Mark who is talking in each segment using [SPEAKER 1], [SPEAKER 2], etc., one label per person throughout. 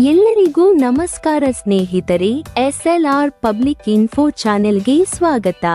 [SPEAKER 1] ಎಲ್ಲರಿಗೂ ನಮಸ್ಕಾರ ಸ್ನೇಹಿತರೆ, SLR ಪಬ್ಲಿಕ್ ಇನ್ಫೋ ಚಾನೆಲ್ಗೆ ಸ್ವಾಗತ.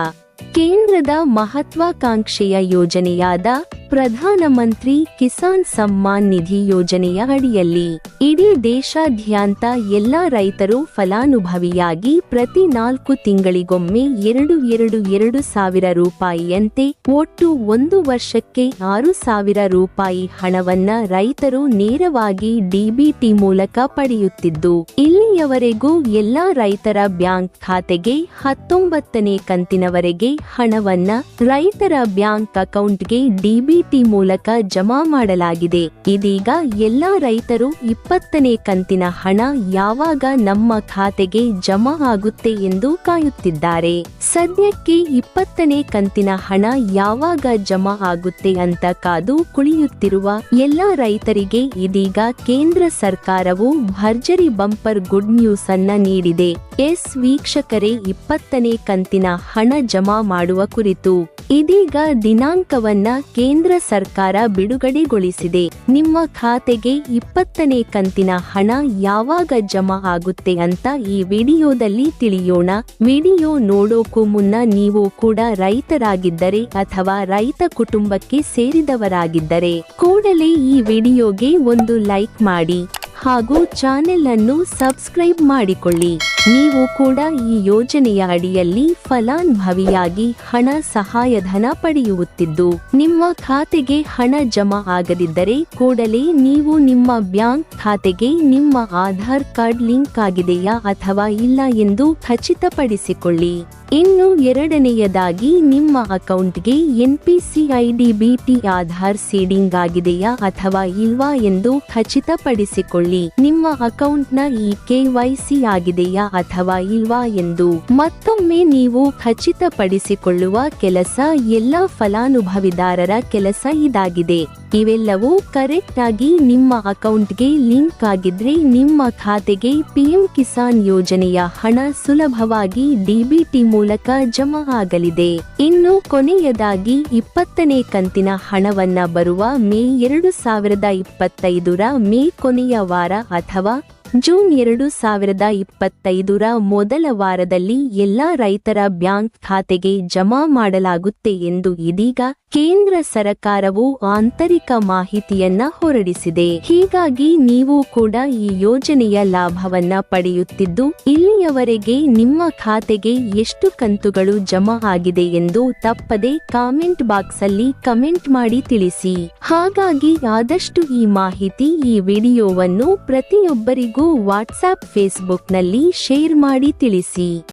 [SPEAKER 1] ಕೇಂದ್ರದ ಮಹತ್ವಾಕಾಂಕ್ಷೆಯ ಯೋಜನೆಯಾದ ಪ್ರಧಾನಮಂತ್ರಿ ಕಿಸಾನ್ ಸಮ್ಮಾನ್ ನಿಧಿ ಯೋಜನೆಯ ಅಡಿಯಲ್ಲಿ ಇಡೀ ದೇಶಾದ್ಯಂತ ಎಲ್ಲಾ ರೈತರು ಫಲಾನುಭವಿಯಾಗಿ ಪ್ರತಿ 4 ತಿಂಗಳಿಗೊಮ್ಮೆ 2,2,2,000 ರೂಪಾಯಿಯಂತೆ ಒಟ್ಟು 1 ವರ್ಷಕ್ಕೆ 6,000 ರೂಪಾಯಿ ಹಣವನ್ನ ರೈತರು ನೇರವಾಗಿ DBT ಮೂಲಕ ಪಡೆಯುತ್ತಿದ್ದು, ಇಲ್ಲಿಯವರೆಗೂ ಎಲ್ಲಾ ರೈತರ ಬ್ಯಾಂಕ್ ಖಾತೆಗೆ 19ನೇ ಕಂತಿನವರೆಗೆ ಹಣವನ್ನ ರೈತರ ಬ್ಯಾಂಕ್ ಅಕೌಂಟ್ಗೆ DBT ಮೂಲಕ ಜಮಾ ಮಾಡಲಾಗಿದೆ. ಇದೀಗ ಎಲ್ಲಾ ರೈತರು 20ನೇ ಕಂತಿನ ಹಣ ಯಾವಾಗ ನಮ್ಮ ಖಾತೆಗೆ ಜಮಾ ಆಗುತ್ತೆ ಎಂದು ಕಾಯುತ್ತಿದ್ದಾರೆ. ಸದ್ಯಕ್ಕೆ 20ನೇ ಕಂತಿನ ಹಣ ಯಾವಾಗ ಜಮಾ ಆಗುತ್ತೆ ಅಂತ ಕಾದು ಕುಳಿಯುತ್ತಿರುವ ಎಲ್ಲಾ ರೈತರಿಗೆ ಇದೀಗ ಕೇಂದ್ರ ಸರ್ಕಾರವು ಭರ್ಜರಿ ಬಂಪರ್ ಗುಡ್ ನ್ಯೂಸ್ ಅನ್ನ ನೀಡಿದೆ. ವೀಕ್ಷಕರೇ, 20ನೇ ಕಂತಿನ ಹಣ ಜಮಾ ಮಾಡುವ ಕುರಿತು ಇದೀಗ ದಿನಾಂಕವನ್ನ ಕೇಂದ್ರ ಸರ್ಕಾರ ಬಿಡುಗಡೆಗೊಳಿಸಿದೆ. ನಿಮ್ಮ ಖಾತೆಗೆ 20ನೇ ಕಂತಿನ ಹಣ ಯಾವಾಗ ಜಮಾ ಆಗುತ್ತೆ ಅಂತ ಈ ವಿಡಿಯೋದಲ್ಲಿ ತಿಳಿಯೋಣ. ವಿಡಿಯೋ ನೋಡೋಕು ಮುನ್ನ ನೀವು ಕೂಡ ರೈತರಾಗಿದ್ದರೆ ಅಥವಾ ರೈತ ಕುಟುಂಬಕ್ಕೆ ಸೇರಿದವರಾಗಿದ್ದರೆ ಕೂಡಲೇ ಈ ವಿಡಿಯೋಗೆ ಒಂದು ಲೈಕ್ ಮಾಡಿ ಹಾಗೂ ಚಾನೆಲ್ ಅನ್ನು ಸಬ್ಸ್ಕ್ರೈಬ್ ಮಾಡಿಕೊಳ್ಳಿ. ನೀವು ಕೂಡ ಈ ಯೋಜನೆಯ ಅಡಿಯಲ್ಲಿ ಫಲಾನುಭವಿಯಾಗಿ ಹಣ ಸಹಾಯಧನ ಪಡೆಯುತ್ತಿದ್ದು, ನಿಮ್ಮ ಖಾತೆಗೆ ಹಣ ಜಮಾ ಆಗದಿದ್ದರೆ ಕೂಡಲೇ ನೀವು ನಿಮ್ಮ ಬ್ಯಾಂಕ್ ಖಾತೆಗೆ ನಿಮ್ಮ ಆಧಾರ್ ಕಾರ್ಡ್ ಲಿಂಕ್ ಆಗಿದೆಯಾ ಅಥವಾ ಇಲ್ಲ ಎಂದು ಖಚಿತಪಡಿಸಿಕೊಳ್ಳಿ. ಇನ್ನು ಎರಡನೆಯದಾಗಿ ನಿಮ್ಮ ಅಕೌಂಟ್ಗೆ NPCI-DBT ಆಧಾರ್ ಸೀಡಿಂಗ್ ಆಗಿದೆಯಾ ಅಥವಾ ಇಲ್ವಾ ಎಂದು ಖಚಿತಪಡಿಸಿಕೊಳ್ಳಿ. ನಿಮ್ಮ ಅಕೌಂಟ್ನ KYC ಆಗಿದೆಯಾ ಅಥವಾ ಇಲ್ವಾ ಎಂದು ಮತ್ತೊಮ್ಮೆ ನೀವು ಖಚಿತಪಡಿಸಿಕೊಳ್ಳುವ ಕೆಲಸ ಎಲ್ಲಾ ಫಲಾನುಭವಿದಾರರ ಕೆಲಸ ಇದಾಗಿದೆ. ಇವೆಲ್ಲವೂ ಕರೆಕ್ಟ್ ಆಗಿ ನಿಮ್ಮ ಅಕೌಂಟ್ಗೆ ಲಿಂಕ್ ಆಗಿದ್ರೆ ನಿಮ್ಮ ಖಾತೆಗೆ PM ಕಿಸಾನ್ ಯೋಜನೆಯ ಹಣ ಸುಲಭವಾಗಿ DBT ಮೂಲಕ ಜಮಾ ಆಗಲಿದೆ. ಇನ್ನು ಕೊನೆಯದಾಗಿ 20ನೇ ಕಂತಿನ ಹಣವನ್ನ ಬರುವ ಮೇ 2025ರ ಮೇ ಕೊನೆಯ ವಾರ ಅಥವಾ ಜೂನ್ 2025ರ ಮೊದಲ ವಾರದಲ್ಲಿ ಎಲ್ಲಾ ರೈತರ ಬ್ಯಾಂಕ್ ಖಾತೆಗೆ ಜಮಾ ಮಾಡಲಾಗುತ್ತೆ ಎಂದು ಇದೀಗ ಕೇಂದ್ರ ಸರ್ಕಾರವು ಆಂತರಿಕ ಮಾಹಿತಿಯನ್ನ ಹೊರಡಿಸಿದೆ. ಹೀಗಾಗಿ ನೀವು ಕೂಡ ಈ ಯೋಜನೆಯ ಲಾಭವನ್ನ ಪಡೆಯುತ್ತಿದ್ದು, ಇಲ್ಲಿಯವರೆಗೆ ನಿಮ್ಮ ಖಾತೆಗೆ ಎಷ್ಟು ಕಂತುಗಳು ಜಮಾ ಆಗಿದೆ ಎಂದು ತಪ್ಪದೆ ಕಾಮೆಂಟ್ ಬಾಕ್ಸ್ ಅಲ್ಲಿ ಕಮೆಂಟ್ ಮಾಡಿ ತಿಳಿಸಿ. ಹಾಗಾಗಿ ಆದಷ್ಟು ಈ ಮಾಹಿತಿ ಈ ವಿಡಿಯೋವನ್ನು ಪ್ರತಿಯೊಬ್ಬರಿಗೂ ವಾಟ್ಸ್ಆಪ್, ಫೇಸ್ಬುಕ್ ನಲ್ಲಿ ಶೇರ್ ಮಾಡಿ ತಿಳಿಸಿ.